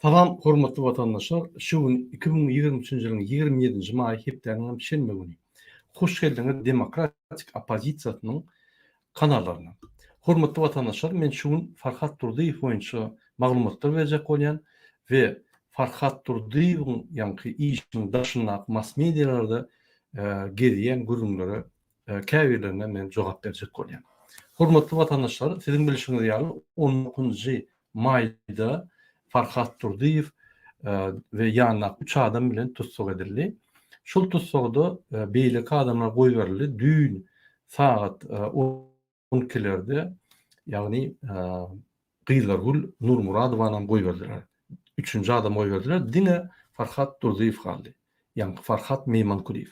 Salam hormatly vatandaşlar. Şu gün 2023 ýylyň 27-nji maý hepdeniň şenbe güni. Hoş geldiňiz Demokratik Opozisiýasynyň kanallaryna. Hormatly vatandaşlar, men şu gün Farhat Durdiýew boýunça maglumatlar berjek bolýan we Farhat Durdiýewiň ýanky işiniň daşyna mass medialarda gediýän gürümlere käbirlerine men jogap berjek bolýan. Hormatly vatandaşlar, siziň bilişiňiz ýaly 10-njy maýda Farhat Durdiýew we ýanyna 3 adam bilen tutsuk edildi. Şol tutsugda beýleki adamlar goý berildi. Düýün saat 12-lerde, ýagny Gyzlargul Nurmuradowyna goý berdiler. 3-nji adam goý berdiler. Diňe Farhat Durdiýew galdy. Ýani Farhat Meýmankuliýew.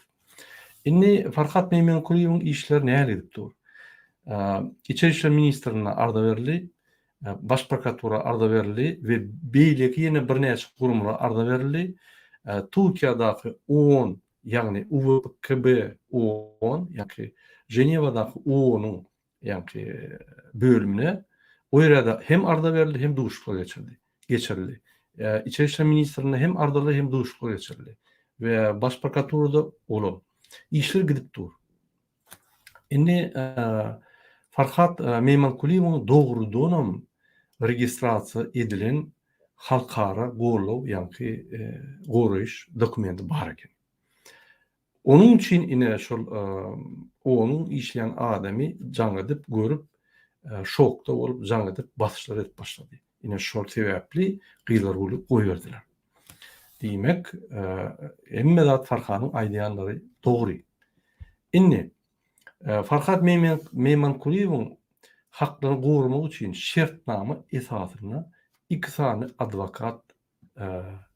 Indi Farhat Meýmankuliýewiň işleri näme edipdir? İçeri işler ministrine arda berildi. Baş prokuratura arda berildi we beýleki ýene bir näçe gurumlara arda berildi. Türkiýadaky 10, ýagny UWKB 10, ýa-ni Ženewadaky 10-nyň ýa-ni bölümine o ýerde hem arda berildi hem duşuklar geçirildi. İçeri işler ministrine hem ardaly hem duşuklar geçirildi. We baş prokuraturada olar. İşler gidip dur. Indi Farhat Meýmankuliýewiň dogrudygyny registrasiýa edilen halkara gorlaw ýa-ni goraýyş dokumenti bar eken. Onun üçin ine şol onuň işleýän adamy jaňydyp görüp şokda bolup jaňydyp basyşlar edip başlady. Ine şol sebäpli Gyzlarguly goý berdiler. Diýmek, emmedat Farhanyň aýdýanlary dogry. Indi Farhat Meýmankuliýewiň haklaryny gorumak üçin şertnama esasyna 2 sany adwokat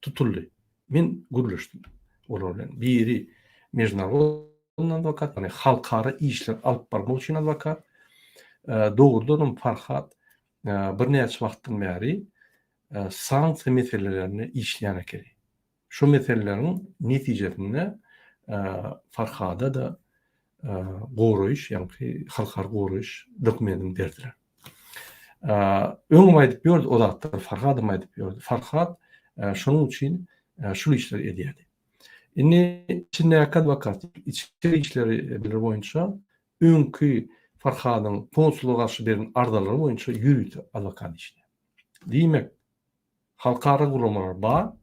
tutuldy. Men gürleşdim olar bilen. Biri mejnarod adwokat, ýani halkara işler alyp barmak üçin adwokat. Dogrudan Farhat bir näçe wagtdan bäri sanksiýa meselelerini işleýän eken. Şu meseleleriň netijesinde Farhada da goraýyş, ýani halkara goraýyş dokumentini berdiler. Öňüm aýdyp ýördi, o zatlar Farhadym aýdyp ýördi. Farhat şonuň üçin şol işleri edýärdi. Indi içinde adwokat, içeri işleri bilir boýunça öňkü Farhadyň konsulluğa garşy beren ardalary boýunça ýürüýdi adwokat işini. Diýmek, halkara gurumlar bar,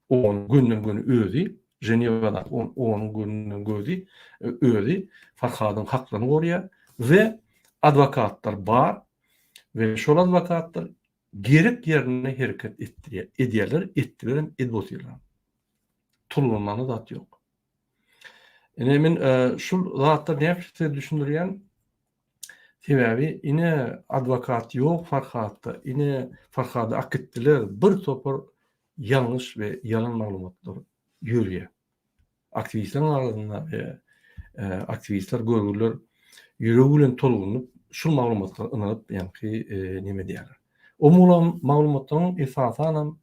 on günden güni özi, Ženewada on günden gözi özi Farhadyň haklaryny gorýar we adwokatlar bar we şol adwokatlar gerek ýerine hereket edýärler, etdiler, edýärler. Tulunmany zat ýok. Ene men şol zatlar näme düşündirýän? Sebäbi ine adwokat ýok Farhatda, ine Farhady aketdiler, bir topar ýalňyş we ýalan maglumatlar ýürüýär. Aktivistler arasynda aktivistler görgüler ýüregi bilen tolgunyp şol maglumatlara ynanyp ýani näme diýerler. O maglumatlaryň esasanem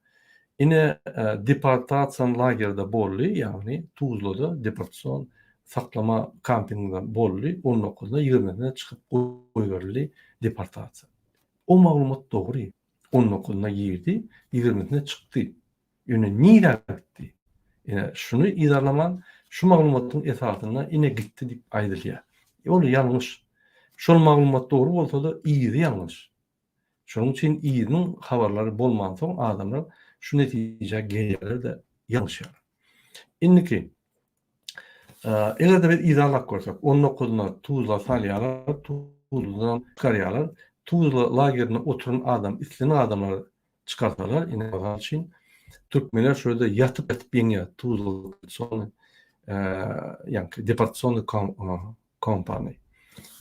ine deportasiýa lagerde boldy, ýagny Tuzlada deportasiýon saklama kampinginde boldy. 19-da 20-de çykyp goý berildi deportasiýa. O maglumat dogry. 19-da girdi, 20-de çykdy. Ýöne niýe gitdi? Ine şunu idarlaman şu maglumatyň esasyna ine gitdi diýip aýdylýar. Ol ýalňyş. Şol maglumat dogry bolsa da iýdi ýalňyş. Şonuň üçin iýdiň habarlary bolman soň adamlar şu netije gelýärler de ýalňyşýar. Indiki egerde bir idarlak görsak, 19-da Tuzla salýarlar, Tuzladan çykarýarlar. Tuzla lagerine oturan adam, isleyen adamlar çıkartalar. Ine bazan için Türkmenler şöyle yatıp ýenýär Tuzla sonra yani deportasyon kampanya.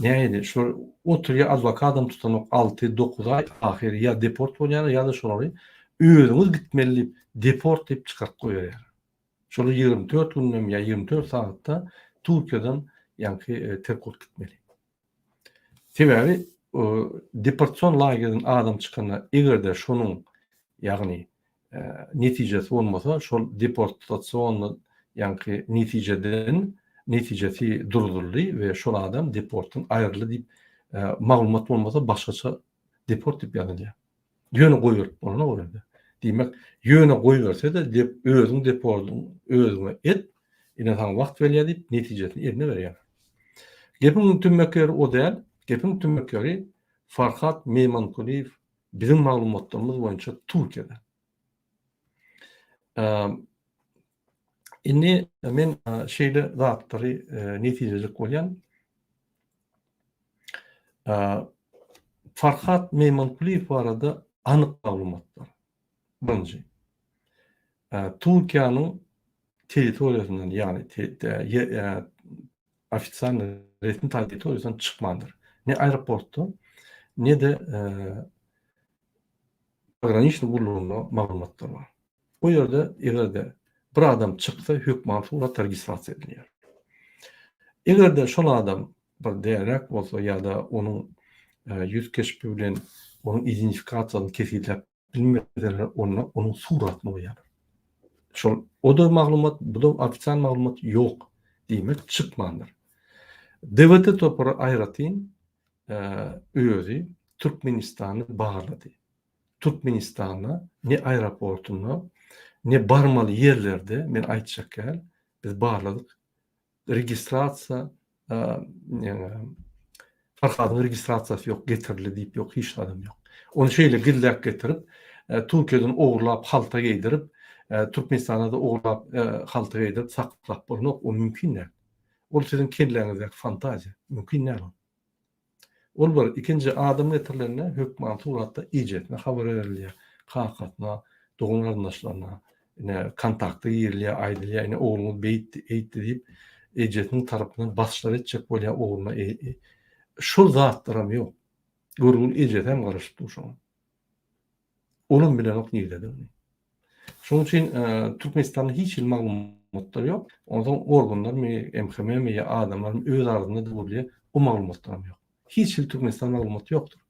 Näýdi? Şu oturýar adwokatam tutanok 6-9 ay ahiri ya deport bolýar ya da şolary özüňiz gitmeli deport diýip çykaryp goýarlar. Şol 24 gündem ya 24 saatda Türkiýeden ýani terkot gitmeli. Sebäbi deportasyon lagerden adam çykanda egerde şonuň ýagny netijesi bolmasa şol deportasyony ýani netijesi durduruldy we şol adam deportdan aýryldy diýip maglumat bolmasa başgaça deport diýip ýazylýar. Ýöne goýup bolana göredi. Demek yöne koyverse de özüň deporduň özüňe et, ine taň wagt berýär diýip netijesini eline berýär. Gepiň tümekleri o däl, gepiň tümekleri Farhat Meymankuliýew bizim maglumatlarymyz boýunça Türkiýede. Inni men şeýle zatlary netijelik bolýan. Farhat Meymankuliýew barada anyk maglumatlar. Birinji. Türkiýanyň territoriýasyndan, ýani ofisial resmi territoriýasyndan çykmandyr. Ne aeroportda, ne de pograniçny gurulunda maglumatlar bar. O ýerde egerde bir adam çyksa hökümet ulat registrasiýa edilýär. Egerde şol adam bir därek bolsa ýa-da onuň yüz keşpi bilen onuň identifikasiýasyny kesilip bilmediler, onuň suratyny goýar. Şol o da maglumat, bu da ofisial maglumat ýok diýmek çykmandyr. Devlet topary aýratyn özü Türkmenistany baglady. Türkmenistana ne aeroportuna, ne barmaly yerlerde men aýtjak biz bagladyk. Registrasiýa Farhatyň registrasiýasy ýok, getirildi diýip ýok, hiç adam ýok. Onu şeýle gillek getirip, Türkiýeden ogurlap halta geydirip, Türkmenistana da ogurlap halta geydirip saklap bolmak o mümkin näme? Ol siziň kendilerinizdäki fantaziýa, mümkin näme? Ol bir ikinji adam getirilenine hökümet suratda ijetine habar berilýär. Kakatna, dogun arnaşlaryna, kontakty ýerliýär, aýdylýar, ogluny beýtdi diýip ejetiniň tarapyndan basşlar etjek bolýar ogluny. Şol zatlaram ýok. Gurul ejet hem garaşypdy şoň. Onun bilen ok nirdedir. Şoň üçin Türkmenistanyň hiç il maglumatlary ýok. Ondan organlar, MHM ýa adamlar öz arasynda bolýar, o maglumatlar ýok. Hiç il Türkmenistan maglumaty ýokdur.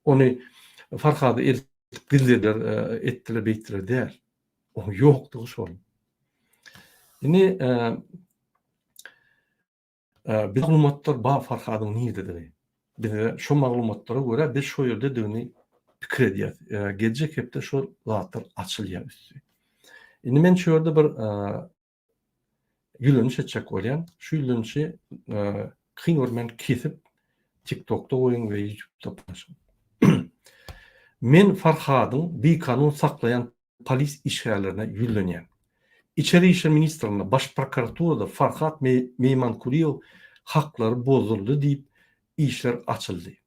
Onu Farhady bildirler, etdiler, beýtdiler däl. O ýokdur şol. Ine biz maglumatlar ba Farhadyň nirdedir. Biz şu maglumatlara göre biz şu ýerde döni pikir edýär. Gelecek hepde şu zatlar açylýar üstü. Indi men şu ýerde bir ýülünç etjek bolýan. Şu ýülünçi men kesip TikTok'ta goýun we YouTube'da paylaşyp. Men Farhadyň bir kanun saklayan polis işgärlerine ýüllenýän. İçeri İşler Ministrliğine, Baş Prokuraturada Farhat Meymankuliýew haklary bozuldy diýip işler açyldy.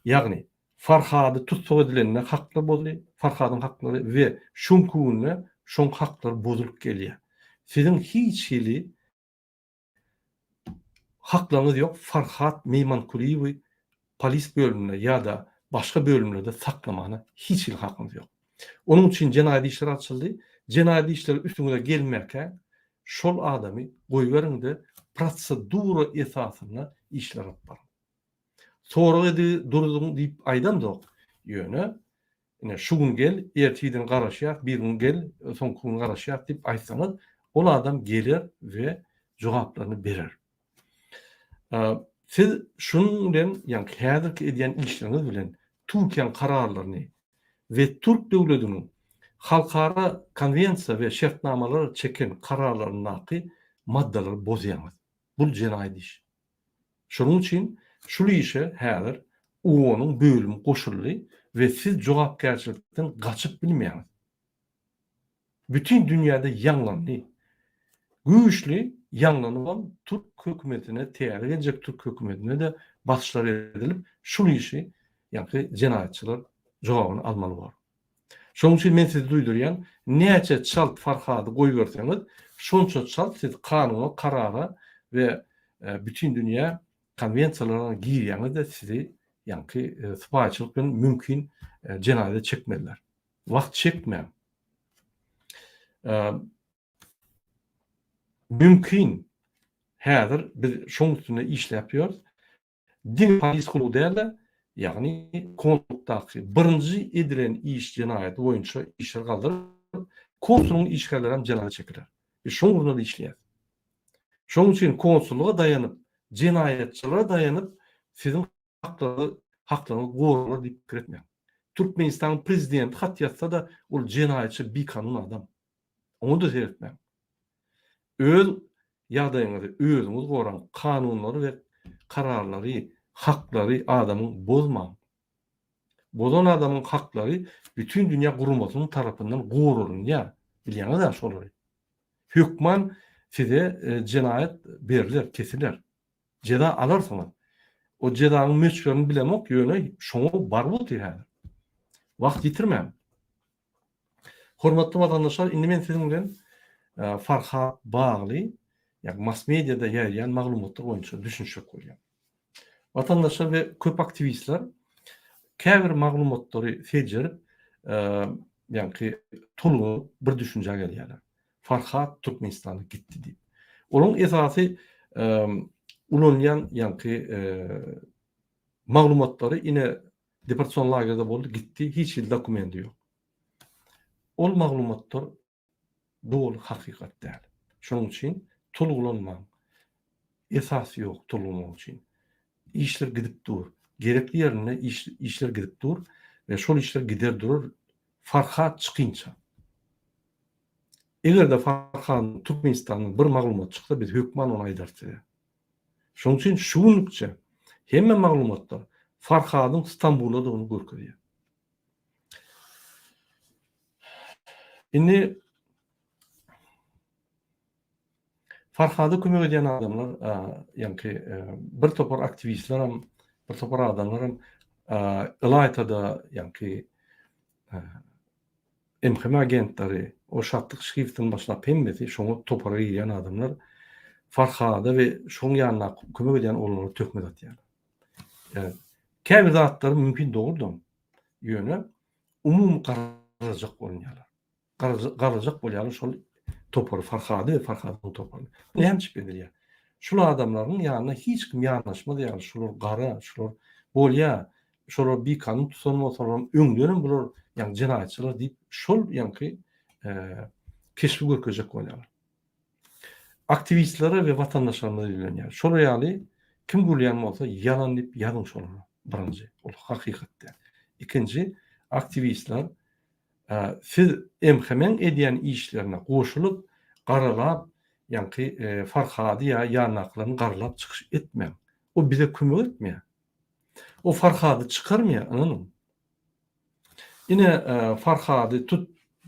Ýagny Farhady tutsak edilenine haklar bozuldy, Farhadyň haklary we şoň şoň haklar bozulup gelýär. Siziň hiç hili haklaryňyz ýok. Farhat Meymankuliýew polis bölümine ýa-da başga bölümlerde saklamana hiç hil hakyňyz ýok. Onun üçin jenaýat işleri açyldy. Jenaýat işleri üstüňe gelmerke şol adamy goýberinde prosedura esasyna işler alyp sonra edi durdum diýip aýdan da ýöne şu gün gel, ertiden garaşýar, bir gün gel, soňky gün garaşýar diýip aýtsaňyz, ol adam gelir we jogaplaryny berer. Siz şunun bilen, ýani häzirki edýän işleriňiz bilen Türkiýanyň kararlaryny we Türk döwletiniň halkara konvensiýa we şertnamalara çeken kararlaryny maddalary bozýarlar. Bu jenaýat iş. Şonuň üçin şu işe häzir ONUň bölümi goşuldy we siz jogapkärçilikden gaçyp bilmeýäňiz. Bütün dünýäde ýanglandy. Güýçli ýanglanylan Türk hökümetine täýär geljek Türk hökümetine de basşlar edilip şu işi ýa-ni jenaýatçylar jogabyny almaly bar. Şoň üçin men sizi duýdurýan, näçe çalt Farhady goýberseňiz, şonça çalt siz kanuny, karara we bütün dünýä konvensiýalaryna girýäňizde sizi ýa-ni sypaýçylyk bilen mümkin jenaýat çekmediler. Wagt çekmeýän. Mümkin häzir biz şoň üstüne işläpýärys. Din polis kulu däl, ýagny konsultaky birinji edilen iş jenaýaty boýunça işler galdyryp, konsulun işgärleri hem jenaýat çekiler. Şoň urunda da işleýär. Şoň üçin konsulluğa dayanıp, jenaýatçylara dayanıp siziň haklaryňyzy gorular diýip kiretmeýär. Türkmenistan prezidenti hat yazsa da ol cinayetçi bir kanun adam. Onu da seyretmem. Öz ýagdaýyňyzy özüňiz goran kanunlary we kararlary, hakları adamın bozmaň. Bozan adamın hakları bütün dünya gurumasynyň tarapyndan gorulýar. Bilýäňiz da şolary. Hükman size cinayet berilir, kesilir. Ceza alırsanız. O cedanın meçhulini bilemek ýöne şoňa barbut ýa. Wagt ýitirmem. Hormatly watandaşlar, indi men siziň bilen Farhat bagly, ýa mass mediada ýaýran maglumatlar boýunça düşünşek bolýar. Watandaşlar we köp aktivistler käbir maglumatlary seçerip ýa-ni tolugy bir düşünje gelýärler. Farhat Türkmenistana gitdi diýip. Onun esasy ulanýan ýa-ni maglumatlary ine deportasyon lagerinde boldy, gitdi, hiç bir dokumenti ýok. Ol maglumatlar dogry hakykat däl. Şonuň üçin tolgulanmaň esasy ýok tolgulamak üçin. İşler gidip dur. Gerekli yerine işler gidip dur ve şol işler gider durur. Farhat çykynça. Eger de Farhat Türkmenistanyň bir maglumat çyksa, biz hökman onu aýdardy. Şonuň üçin şu günlükçe hemme maglumatlar Farhatyň İstanbulda da onu görkezýär. Indi Farhaty kömek edýän adamlar, ýa-ni bir topar aktivistler hem bir topar adamlar hem Ilaytada ýa-ni MHM agentleri, o şatlyk şriftin başlap hemmesi şoňa topara ýan adamlar Farhada we şoň ýanyna kömek edýän olary tökmek atýar. Käbir zatlary mümkin dogurdy. Ýöne umum garajak bolýarlar. Garajak bolýarlar şol topar Farhady we Farhadyň topary. Näme şüphedir? Şol adamlaryň ýanyna hiç kim ýanaşmady, ýa-ni şolar gara, şolar bolýa, şolar bir kanun tutulmasalar öňden bular ýa-ni jinayetçiler diýip şol ýa-ni keşfi görkezek bolýarlar. Aktivistlere we watandaşlara diýilýär. Şol ýaly kim gülýän bolsa ýalan diýip ýazyň şolary. Birinji, ol hakykatda. Ikinji, aktivistler siz MHM edýän işlerine goşulyp, garalap, ýa-ni Farhady ýa-ýanaklaryny garalap çykyş etmeň. O bize kömek etmeýär. O Farhady çykarmaýar, anladym. Ine Farhady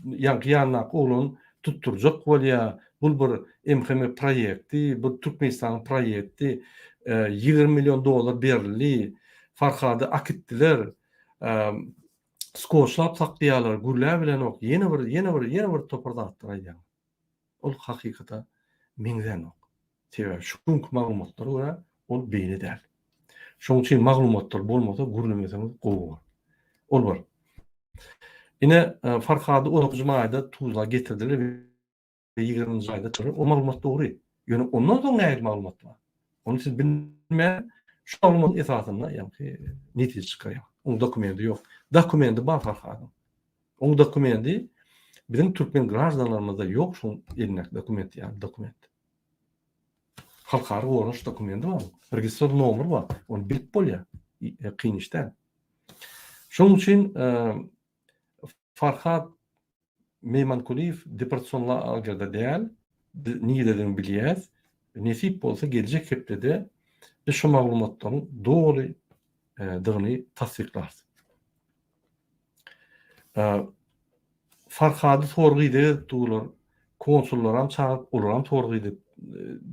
ýa-ni oğlun tutturjak bolýar. Bul bir MHM proýekti, bu Türkmenistan proýekti, $20 milyon berildi. Farhady akitdiler. Skoçlap saklaýarlar, gürlä bilen ok. Ýene bir toparda atdyraýar. Ol hakykata meňden ok. Sebäbi şu günkü maglumatlary görä, ol beýle däl. Şoň üçin maglumatlar bolmasa gürlemeseňiz gowy. Ol bar. Ine Farhady 19 maýda Tuzla getirdiler we 20-nji aýda çyryp, o maglumat dogry. Ýöne ondan soň näme maglumat bar? Onu siz bilmeýän şu maglumatyň esasyna ýa-ni netije çykarýar. Onun dokumenti ýok. Dokumenti bar Farhadyň. Onun dokumenti bizim Türkmen grajdanlarymyzda ýok, şu elindäki dokument ýa-ni dokument. Halkary gorunç dokumenti bar. Registr nomer bar. Onu bilip bolýar. Kyn işden. Şoň üçin Farhat Meymankuliýew deportasyon lagerinde däl, niýelerden bilýäs. Nesip bolsa gelecek hepde biz şu maglumatlaryň dogry dygyny tasdiklarys. Farhady sorgydy durlar, konsullar hem çağıp olar hem sorgydy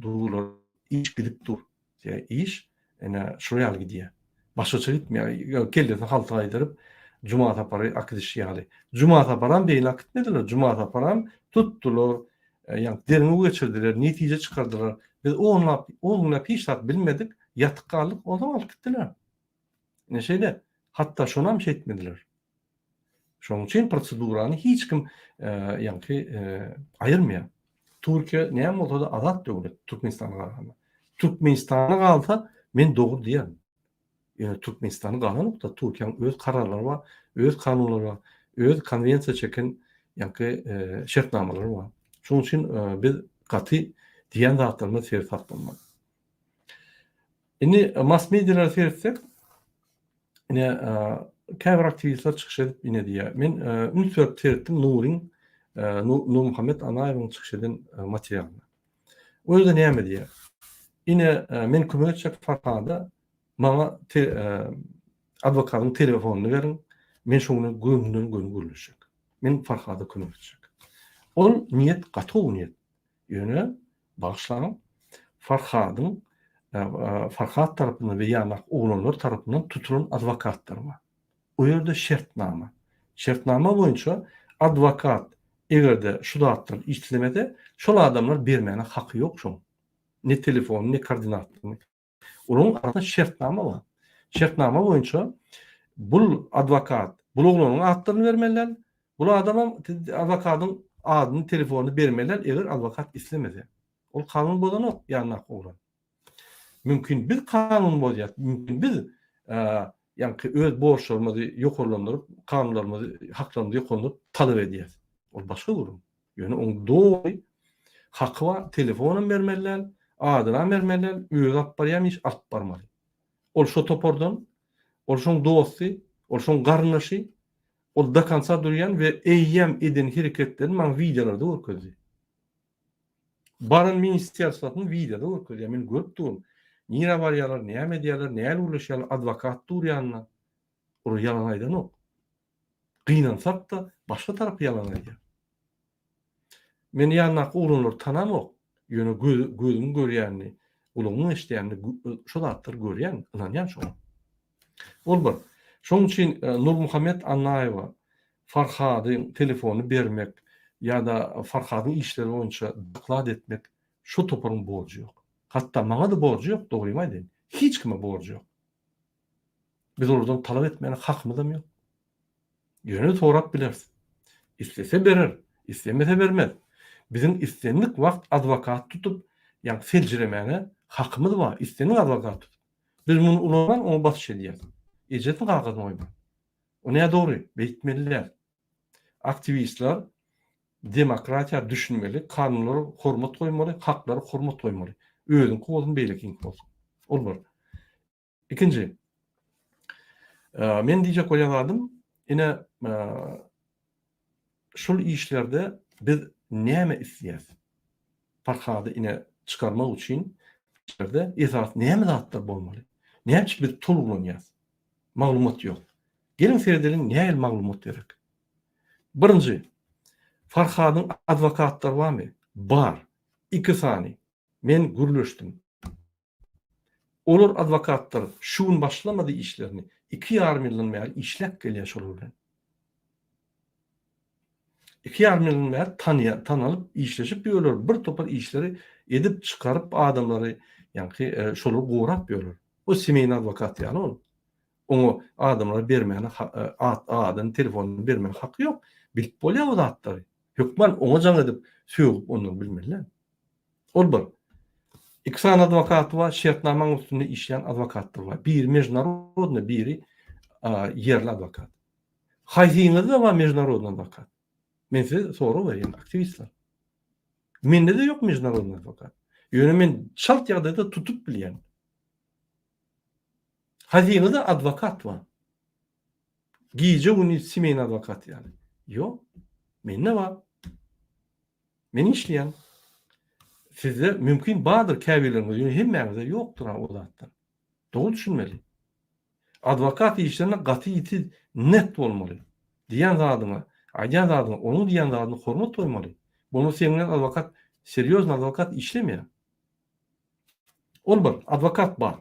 durlar, iş gidip dur. Ýa iş ene şuraya gidýär. Başgaça gitmeýär. Keldi halta aýdyryp Cuma tapary akdyş ýaly. Cuma taparam beýle akitmediler. Cuma taparam tutdular. Yani derine geçirdiler, netije çıkardılar. Biz onunla piştat bilmedik, yatık kaldık, o zaman gittiler. Ne şeyde, hatta şuna mı şey etmediler. Şunun için prosedurany hiç kim ayırmıyor. Türkiye ne oldu da azat devlet, Türkmenistan'a kaldı. Türkmenistan'a kaldı, men doğru diýerim. Yani Türkmenistan'a kaldı da Türkiye'nin öz kararları var, öz kanunları var, öz konvensiya çeken şertnamaları var. Şunun için biz katı diyen zatlarına seyir satlanmak. Mass medyalara seyirsek, käbir aktivistler çykyş edip ine diýär. Men ümit berip teretdim Nurin Nur Muhammed Anaýewiň çykyş eden materialyny. O ýerde näme diýär? Ine men kömek etjek Farhada maňa adwokatyň telefonuny berin. Men şoňa gömünden gün gürleşek. Men Farhada kömek etjek. Ol niýet gaty niýet. Ýöne bagşlanan Farhadyň Farhad tarapyndan we ýanak oglanlar tarapyndan tutulan adwokatlar bar. O ýerde şertnama. Şertnama boýunça adwokat egerde şu datlar işlemede şol adamlar bermäne haky ýok şoň. Ne telefon, ne koordinatlar. Onun arasında şertnama bar. Şertnama boýunça bul adwokat, bul oglanyň atlaryny bermeliler. Bul adama adwokatyň adyny, telefonuny bermeliler eger adwokat islemese. Ol kanun bolanok ýanak oglan. Mümkin bir kanun bolýar. Mümkin bir ýa-ni öz borçlarymyzy ýokarlandyrıp, kanunlarymyzy, haklarymyzy ýokarlandyrıp talap edýär. Ol başga durum. Ýöne oň doý haky bar, telefon bermeliler, adyna bermeliler, öz alyp barýarmyş, alyp barmaly. Ol şo topordan, ol şoň dosty, ol şoň garnaşy, ol da kansa durýan we eýýem eden hereketlerini maň videolarda görkezdi. Barın ministerstwatyň videoda görkezdi. Men görüp durum. Nire barýarlar, näme diýerler, näle ulaşýarlar, adwokat durýanna. Ol ýalan aýdan ok. Gynansak da başga tarapy ýalan aýdýar. Men ýanak oglanlar tanamok. Ýöne gözüm görýänni, ulanyň eşdýänni şol atlar görýän, inanýan şoňa. Ol bir. Şoň üçin Nur Muhammed Anaýewa Farhadyň telefonu bermek ýa-da Farhadyň işleri boýunça doklad etmek şu toparyň borjy ýok. Hatda maňa da borjy ýok, dogrymy aýdyn. Hiç kime borjy ýok. Biz oradan talap etmäne hakymyz ýok. Ýöne sorap bilersiz. İstese berer, istemese bermez. Bizim istenlik wagt adwokat tutup, ýa-ni seljiremäne hakymyz bar. İstenlik adwokat tutup. Biz muny ulanan oňa batyş edýär. Ejetini kagazyna goýman. O näme dogry? Beýtmeliler. Aktivistler demokratiýa düşünmeli, kanunlara hormat goýmaly, haklara hormat goýmaly. Özüň kolun beýlekin bolsun. Ol bir. İkinji. Men diýjek bolýardym, ine şol işlerde biz näme isleýäs? Farhady ine çykarmak üçin işlerde esas näme zatlar bolmaly? Näçe biz tolgulanýas? Maglumat ýok. Gelin serederiň näme maglumat berek? Birinji, Farhadyň adwokatlary barmy? Bar. 2 sany. Men gürleşdim. Olur adwokatlar şuun başlamady işlerini 2,5 milyon meýal işlep gelýär şol bilen. 2,5 milyon meýal tanalyp işleşip ýöler. Bir topar işleri edip çykaryp adamlary ýa-ni şolu gowrap ýöler. O semeýin adwokat ýa-ni ol. Oňa adamlara bermäne adyny, telefonuny bermäne haky ýok. Bilip bolýar o zatlary. Hökmen oňa jaň edip söýüp onu bilmeliler. Ol bir. 2 sany adwokat bar, şertnamaň üstünde işleýän adwokatlar bar. Biri международный, biri yerli adwokat. Haýsyňyz da bar международный adwokat. Men size soru berýän aktivistler. Mende de ýok международный adwokat. Ýöne men şalt ýagdaýda tutup bilýän. Haýsyňyz da adwokat bar. Giýje uny semeýin adwokat ýaly. Ýok. Mende bar. Men işleýän. Sizde mümkin bardyr käbirleriniz, ýöne hemmäňizde ýokdur o zatlar. Dogry düşünmeli. Adwokat işlerine gaty iti net bolmaly. Diýen zadyna, aýdan zadyna, onu diýen zadyna hormat goýmaly. Bunu seňden adwokat, seriozny adwokat işlemeýär. Ol bir, adwokat bar.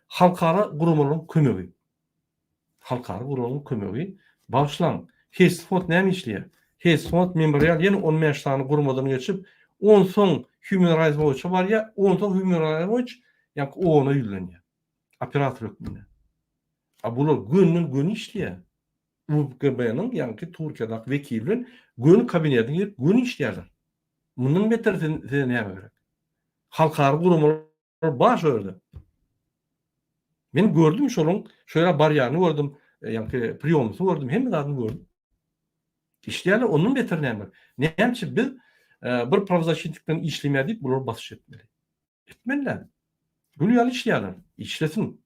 Halkara gurumlaryň kömegi. Halkara gurumlaryň kömegi başlan. Hesfot näme işleýär? Hesfot memorial ýene 15 sany gurumlaryň geçip 10 soň Human Rights Watch bar ya, 10 soň Human Rights Watch ýa-ni ona ýülenýär. Operator hökmüne. Bular gün işleýär. UKB'nin ýa-ni Türkiýede wekilin gün kabinetine girip gün işleýärler. Mundan beter näme gerek? Halkara gurumlar baş ördü. Men gördüm şolun şöyle barýany gördüm, ýa-ni priyomsy gördüm, hemme zadyny gördüm. İşleýärler, onun beter näme? Näçe biz bir pravzachitlikden işlemeýär diýip bular basyş etmeli. Etmeliler. Gün ýaly işleýärler. İşlesin.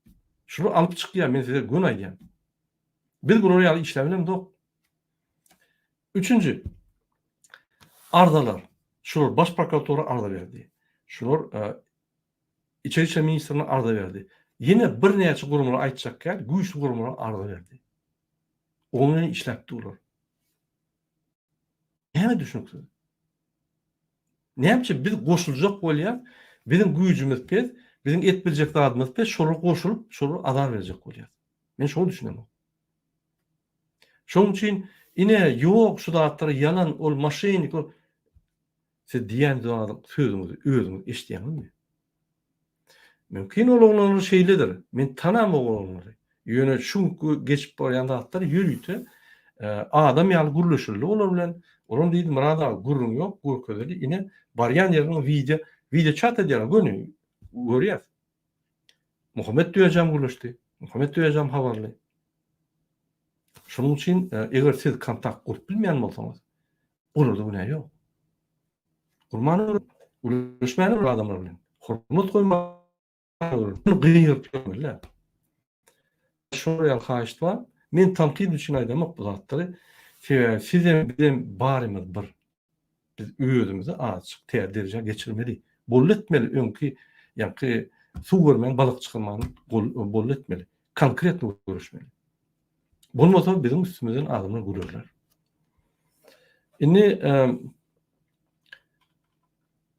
Şunu alıp çykýar, men size gün aýdýan. Biz bunu ýaly işleminem dok. Üçüncü, ardalar. Şular baş prokuratura arda berdi. Şular İçeri İşler Ministrine arda berdi. Yine bir näçe gurumlar aýtjak ki, güýçli gurumlar arda berdi. Onu işläpdi ular. Näme düşünüpsiz? Näçe biz goşuljak bolýar, bizim güýjümiz pes, bizim etbiljek dadymyz pes, şolara goşulyp, şolara adar berjek bolýar. Men şonu düşünýän. Şoň üçin ine ýok şu datlary yalan, ol maşinik, ol siz diýen sözüňizi özüňiz eşitýänmi? Mümkin ol oglanyr şeýledir. Men tanam oglanyry. Ýöne şu geçip barýan datlary ýürüýte, adam ýaly gurulşurly olar bilen, olam diýdim murada gurrun ýok, gurközeli ine barýan ýeriniň video chat edýär, görýär. Muhammed Döýjem gurulşdy. Muhammed Döýjem habarly. Şonuň üçin eger siz kontakt gurup bilmeýän bolsaňyz, olarda günä ýok. Gurmanyr, gurulşmaýan adamlar bilen. Hormat goýmaýar. Şuraya haýyşdy. Men tanqid üçin aýdamak bu zatlary sizem bilen barymyz bir. Biz özümizi açyk terderje geçirmeli. Bolletmeli öňki ýa-ni suw görmän balyk çykylmagyny bolletmeli. Konkret görüşmeli. Bolmasa bizim üstümizden adamlar gururlar. Indi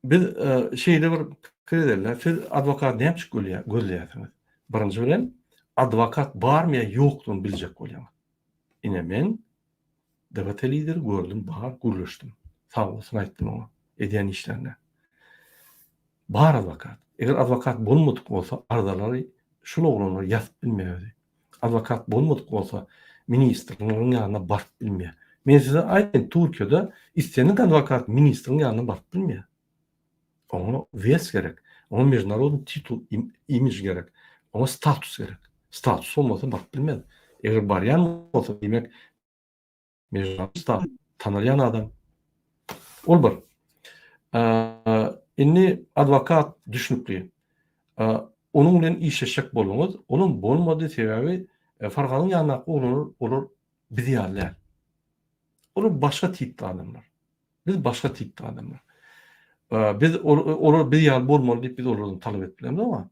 biz şeýle bir kirederler. Siz adwokat näçe gözleýärsiňiz? Birinji bilen advokat barmy ýokdugyny biljek bolýar. Ine men dewlet lideri gördüm, bar gurulşdym. Sağ bolsun aýtdym ona, edýän işlerine. Bar advokat. Eger advokat bolmadyk bolsa, ardalary şol oglanlar ýazyp bilmeýärdi. Advokat bolmadyk bolsa, ministrliň ýanyna baryp bilmeýär. Men size aýtdym, Türkiýede istenen advokat ministrliň ýanyna baryp bilmeýär. Ona wes gerek. Ona международный titul, imij gerek. Ona status gerek. Status olmasa baryp bilmez. Eger barýan bolsa, demek международный tanylýan adam. Ol bir. Indi advokat düşünükli. Onuň bilen işleşek bolmaňyz, onuň bolmady sebebi Farhanyň ýanyna olur biz ýaly. Olur başga tipde adamlar. Biz başga tipde adamlar. Biz olur bir ýaly bolmaly diýip biz olardan talap etbilemiz ama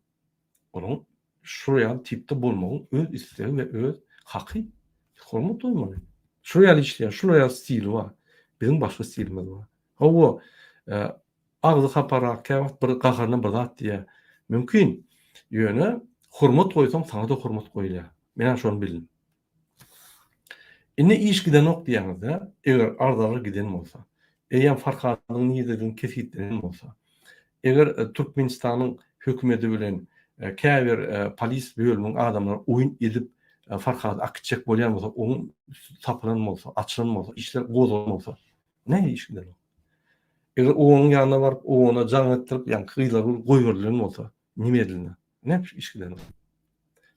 onuň şu ýaly tipde bolmagy öz istegi we öz haky. Hormat bolmaly. Şu ýaly işleýär, şu ýaly stili bar. Bizim başga stilimiz bar. Hawa agzy haparak, käwagt bir gaharna bir zat diýär. Mümkin. Ýöne hormat goýsaň saňa da hormat goýulýar. Men şonu bildim. Indi iş giden ok diýäňizde, eger ardary giden bolsa, eýen Farhanyň niýetini kesitden bolsa, eger Türkmenistanyň hökümeti bilen käbir polis bölüminiň adamlar oýun edip Farhany akçek bolýan bolsa, onuň tapylan bolsa, açylan bolsa, işler gozulman bolsa, näme iş giden? Eger oňyň ýanyna baryp, ona jaň etdirip, ýa-ni kıylar goýberlen bolsa, nime edilen? Näme iş giden?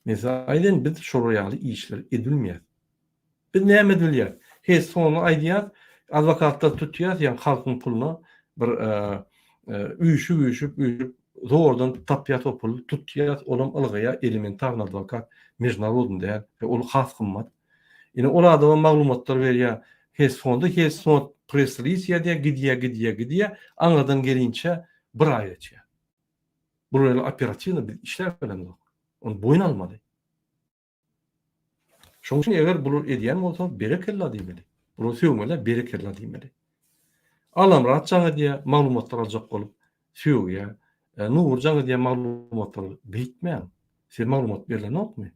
Mesela aýdyn biz şol ýaly işler edilmeýär. Biz näme edilýär? Hes sonu aýdýar, adwokatlar tutýar, ýa-ni halkyň puluna bir üýüşüp zordan tapýar pul tutýar, olam ylgyja elementarny adwokat международный däl, ol has kymmat. Ýene ol adama maglumatlar berýär. Hes son press release gidýär, aňadan gelinçe bir aý geçýär. Bu ýaly operatywny bir işler bilen onu boyun almaly. Şoň üçin eger bular edýän bolsa berekella diýmeli. Bular söýmeli, berekella diýmeli. Alam rahatçaňa diýär, maglumatlar aljak bolup söýýär. Nurjaňa diýär maglumatlar beýtmeýän. Sen maglumat berlen okmy?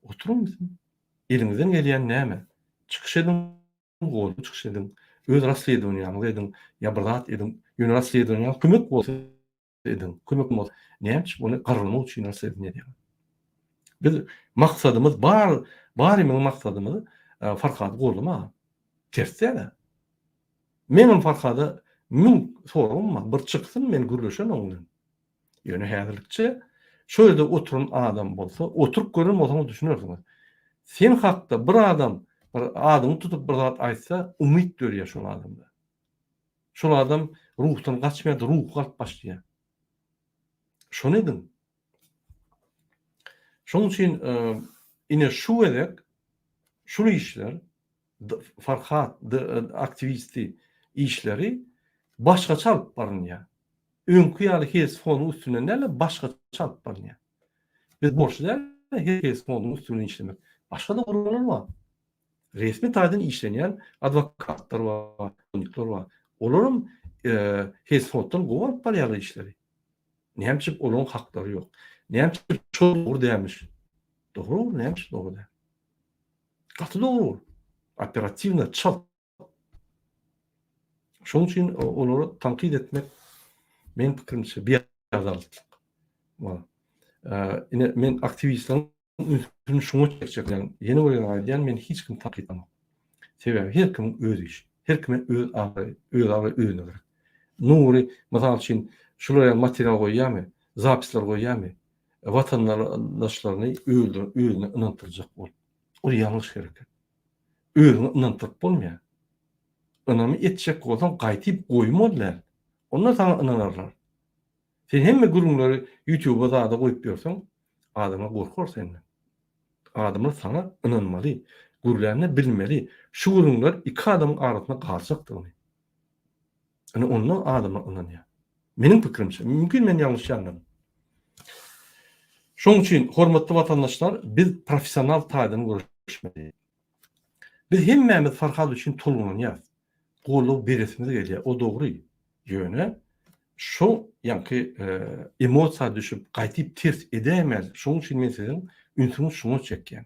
Oturun bizim. Eliňizden gelýän näme? Çykyş edin, gol çykyş edin. Öz rasledowaniýany edin, ýa bir zat edin. Ýöne rasledowaniýa kömek bolsa edin. Kömek bolsa näme bunu garalmak üçin rasledowaniýa. Biz maksadymyz barymyň maksadymyz Farhady gollama. Tersde. Menin Farhady min sorunma, bir çykysyn men gürleşen oňdan. Ýöne häzirlikçe şu ýerde oturan adam bolsa, oturup görün bolsaňyz düşünersiňiz. Sen hakda bir adam adyny tutup bir zat aýtsa, umyt görýär şol adamda. Şol adam ruhdan gaçmaýar, ruh galyp başlaýar. Şonu edin. Şoň üçin ine şu edek Şunu işler, Farhat, aktivisti işleri başka çalıp barın ya. Önküyalı hes fonu üstüne neler başka çalıp barın ya. Biz borçlular hes fonu üstüne işlemek. Başka da kurumlar var. Resmi tarzdan işleyen advokatlar var, konuklar var. Olurum hes fondan kovup baryalı işleri. Neyemçip onun hakları yok. Neyemçip çok doğru demiş. Doğru, neyemçip doğru demiş. Katı doğru. Operativna çal. Şunun için onları tankit etmek benim fikrimce bir adaletlik. Yine men aktivistlerin üstünü şunu çekecek. Yani yeni oynayan yani men hiç kim tankit etmem. Sebebi her kim öz iş. Her kime öz ağrı öğrenir. Nuri mesela için şuraya materyal koyayım, zapisler koyayım, vatandaşlarını öğüne inandıracak ol. O yanlış hareket. Öğüne inandırıp olmuyor. Inanımı etecek olsan kaytıp koymadılar. Onlar sana inanırlar. Sen hemme gurumları YouTube'a da koyup diyorsan adama korkar senden. Adamlar sana inanmalı. Gurlarını bilmeli. Şu gurumlar iki adamın arasında kalsaktır onu. Yani ondan adama inanıyor. Benim fikrimce. Mümkün ben yanlış anladım. Şunun için hormatly vatandaşlar biz profesyonel taýdan görüşmeli. Biz hemmemiz Farhat üçün tolgunýar. Golluk beresimiz gelýär. O dogry ýöne. Şu ýanky emosiýa düşüp gaýtyp ters edemez. Şoň üçin men sizin ünsüňiz şunu çekýän.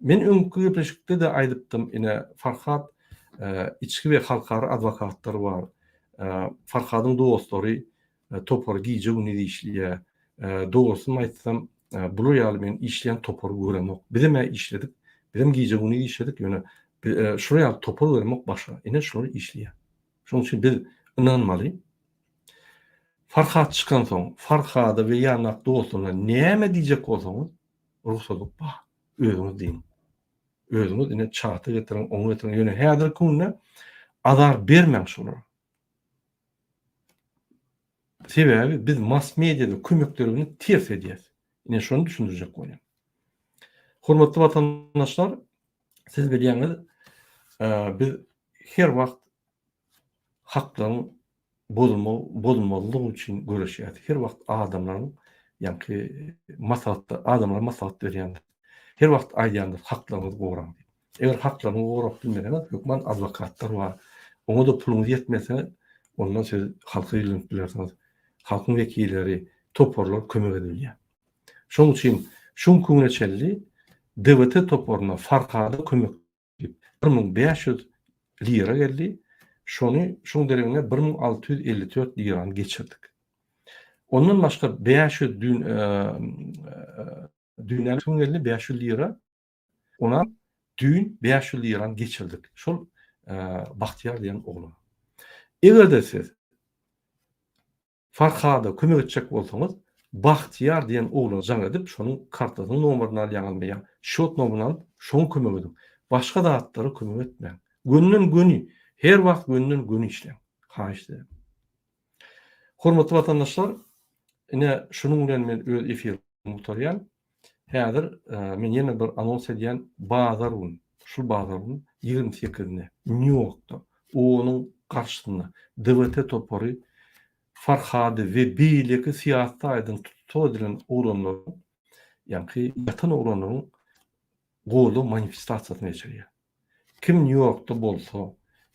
Men öňkü ýetirişikde de aýdypdym, ine Farhat içki we halkara adwokatlary bar. Farhatyň dostlary topar giýje güni işliýär. Doğrusu aýtsam, bu ýaly men işleýän topar göremek. Bizim işledik. Bizim giýje güni işledik ýöne. Şuraya topar göremek başga. Ine şunu işleýär. Şoň üçin biz inanmaly. Farhat çıkan soň, Farhada we ýanak dostlaryna näme diýjek bolsaňyz, ruhsat bak, özüňiz diýin. Özüňiz ine çaty getirin, oňa getirin. Ýöne häzir günde azar bermeň şolara. Sebebi biz mass mediada kömeklerini ters edýäs. Ine şonu düşündirjek bolýan. Hormatly vatandaşlar, siz bilýäňiz, biz her wagt haklaryň bozulmalylygy üçin görüşýär. Her wagt adamlaryň ýanky adamlara maslahat berýändir. Her wagt aýdýandyr, haklaryňyzy goraň diýip. Eger haklaryňy gorap bilmeseňiz, hökmen adwokatlar bar. Oňa da puluňyz ýetmese, ondan siz halka ýylyp bilersiňiz. Halkyň wekilleri, toparlar kömek edilýär. Şoň üçin şoň köňeçelli DWT toparına Farhada kömek edip 1500 lira geldi. Şoň derегine 1654 lirany geçirdik. Ondan başga 500 dünýäli geldi 500 lira. Ona dün 500 lirany geçirdik. Şol Bahtiýar diýen oğlan. Egerde siz Farhada kömek etjek bolsaňyz, Bahtiýar diýen oğlan jaň edip, şonuň kartasynyň nomeryny alýan, şot nomeryny alyp, şoň kömek edin. Başga datlary kömek etmeň. Gönden göni, her wagt gönden göni işleň. Haýyş edin. Hormatly vatandaşlar, ine şonuň bilen men öz efirimi mutarýan. Häzir men ýene bir anons edýän bazar gün, şu bazar gün 28-nde New Yorkda onuň garşysynda DWT topary Farhady we beýleki siýasat aýdyn tutadilen oğlanlar, ýanky ýatan oğlanlaryň golu manifestasiýasyny geçirýär. Kim New Yorkda bolsa,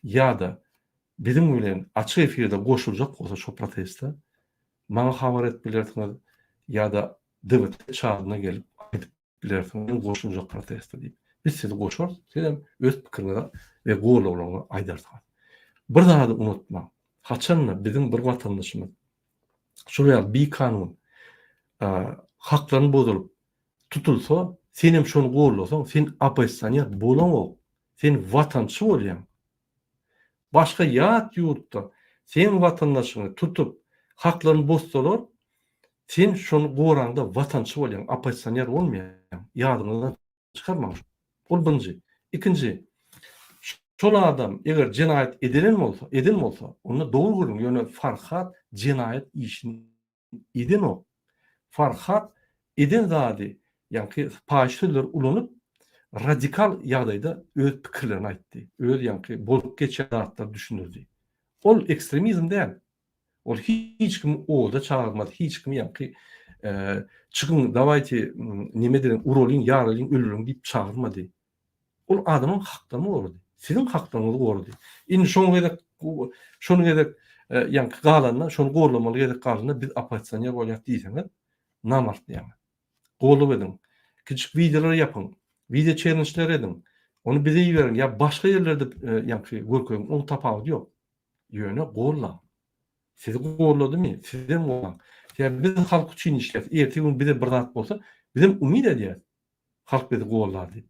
ýa-da bizim bilen açyk efirde goşuljak bolsa şu protestde, maňa habar edip bilersiňiz, ýa-da DWT çagyna gelip aýdyp bilersiňiz goşuljak protestde diýip. Biz sizi goşar, siz hem öz pikiriňizi we golawlaryňy aýdarsyňyz. Bir daha da unutma. Haçanla bizim bir vatandaşımız şuraya bir kanun haklarını bozulup tutulsa, sen hem şonu gorlasan, sen apozisyonýar bolamok. Sen vatançy bolýan. Başka ýat ýurtda sen vatandaşyny tutup haklaryny bozsalar, sen şonu goranda vatançy bolýan, apozisyonýar bolmaýan. Ýadyňyzdan çykarmaň. Ol birinji. Ikinji, şol adam eger jenaýat eden bolsa, onu dogry görün. Ýöne Farhat jenaýat işini eden o. Farhat eden zady, ýanky paşylar ulanyp radikal ýagdaýda öz pikirlerini aýtdy. Öz ýanky bolup geçen zatlar düşündirdi. Ol ekstremizm däl. Ol hiç kim oda çağırmadı. Hiç kim ýanky çıkın davayti nime diren urolyn, yaralyn, ölürün diýip çağırmadı. Ol adamın haklarını gorudy. Sizin haklarınızı gorudy. Indi şonu gedek ýanky galanna, şonu gorlamaly gedek galanna biz opozisiýa bolýar diýseňiz, namart ýa. Golup edin. Küçük videolar yapın. Video challenge'ler edin. Onu bize verin. Ya başka yerlerde ýanky görkeň onu tapagy ýok. Ýöne golla. Sizi gorlady mı? Sizden golan. Ya biz halk üçin işlet. Ertesi gün bize bir zat bolsa, bizim umid edýär. Halk bizi gollar diýip.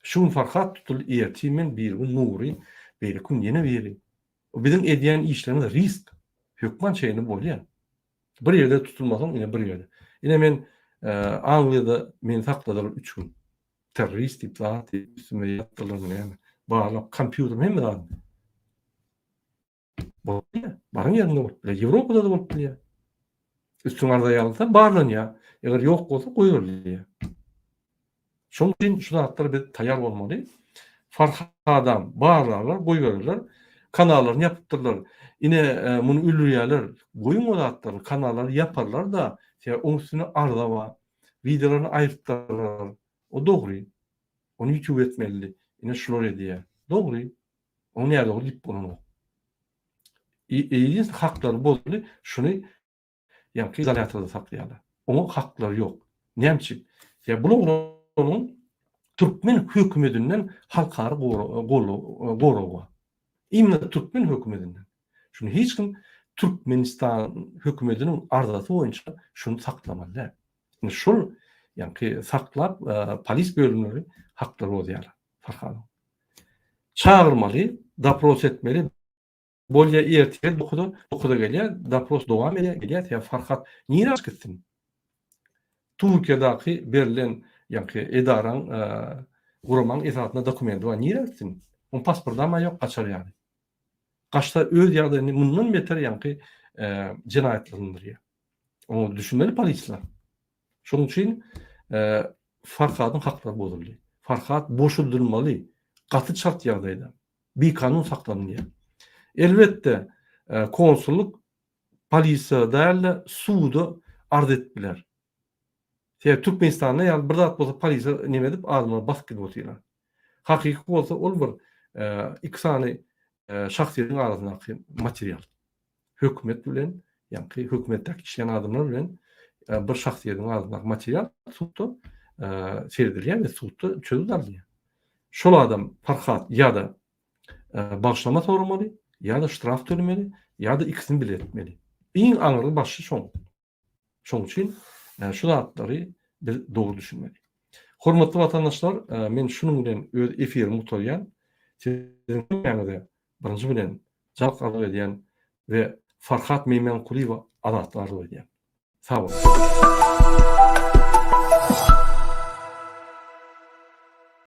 Şun farkat tutul ertimen bir gün nuri, bir gün yine biri. O bizim edýän işlerimiz risk. Hökman şeyini bolýar. Bir yerde tutulmasan yine bir yerde. Yine men Angliýada meni sakladylar 3 gün. Terrorist diýip zat üstüme ýatdylar meni. Bağlap kompýuterim hem de bolýar. Barın ýerinde bolýar. Ýewropada da bolýar. Üstüňarda ýalsa barlanýar. Eger ýok bolsa goýulýar. Şoň üçin şu zatlar biz taýýar bolmaly. Farhadan barlarlar, goýberler. Kanallarını yapıptırlar. Yine bunu ülürýärler. Goýun o zatlar kanalları yaparlar da onun üstüne ardaba, videolarını aýrypdyrlar. O dogry. Onu YouTube etmeli. Yine şular edýär. Dogry. Onu ýerde goýup bolany. Eýin hakları bozuldy. Şunu ýanky izolatorda saklaýarlar. Onun hakları ýok. Näçe? Ya bunu onun Türkmen hökümetinden halkara goruwa. İmle Türkmen hökümetinden. Şunu hiç kim Türkmenistan hökümetinin ardası boyunca şunu saklamalı. Yani şol ýanky saklap polis bölümleri hakları bolýar. Farhady. Çağırmaly, dapros etmeli. Bolýa ertege dokuda gelýär, dapros dowam edýär. Ya Farhat niýe açkytdyn? Türkiýedaky berilen ýanky edaran guraman esatyna dokument var. Niýe açdyn? On pasportda ma ýok gaçar ýaly. Gaçta öz ýagdaýyny mundan beter ýanky jinayetlendirýär. Onu düşünmeli polisler. Şoň üçin Farhadyň haklary bozuldy. Farhat boşuldurmaly. Gaty şart ýagdaýda. Bir kanun saklanýar. Elbette konsulluk polisiýa däl suwdy arz etdiler. Türkmenistanda ýa bir zat bolsa polisiýa nime edip adyma baskı bolýar. Hakyky bolsa ol bir iki sany şahsiýetiň arasyndaky material. Hökümet bilen ýa-ni hökümetdäki işleýän adamlar bilen bir şahsiýetiň arasyndaky material suwda seredilýär we suwda çözülýär. Şol adam Farhat ýa-da bağışlama sormaly, ýa-da ştraf tölemeli, ýa-da ikisini biletmeli. Iň aňyrly başy şoň. Şoň üçin şu zatlary biz dogry düşünmeli. Hormatly watandaşlar, men şunun bilen öz efirimi utarýan. Sizin ýa-da birinji bilen jalk arzu edýän we Farhat Meýmenkuliýewa adatlar edýän. Sag bolun.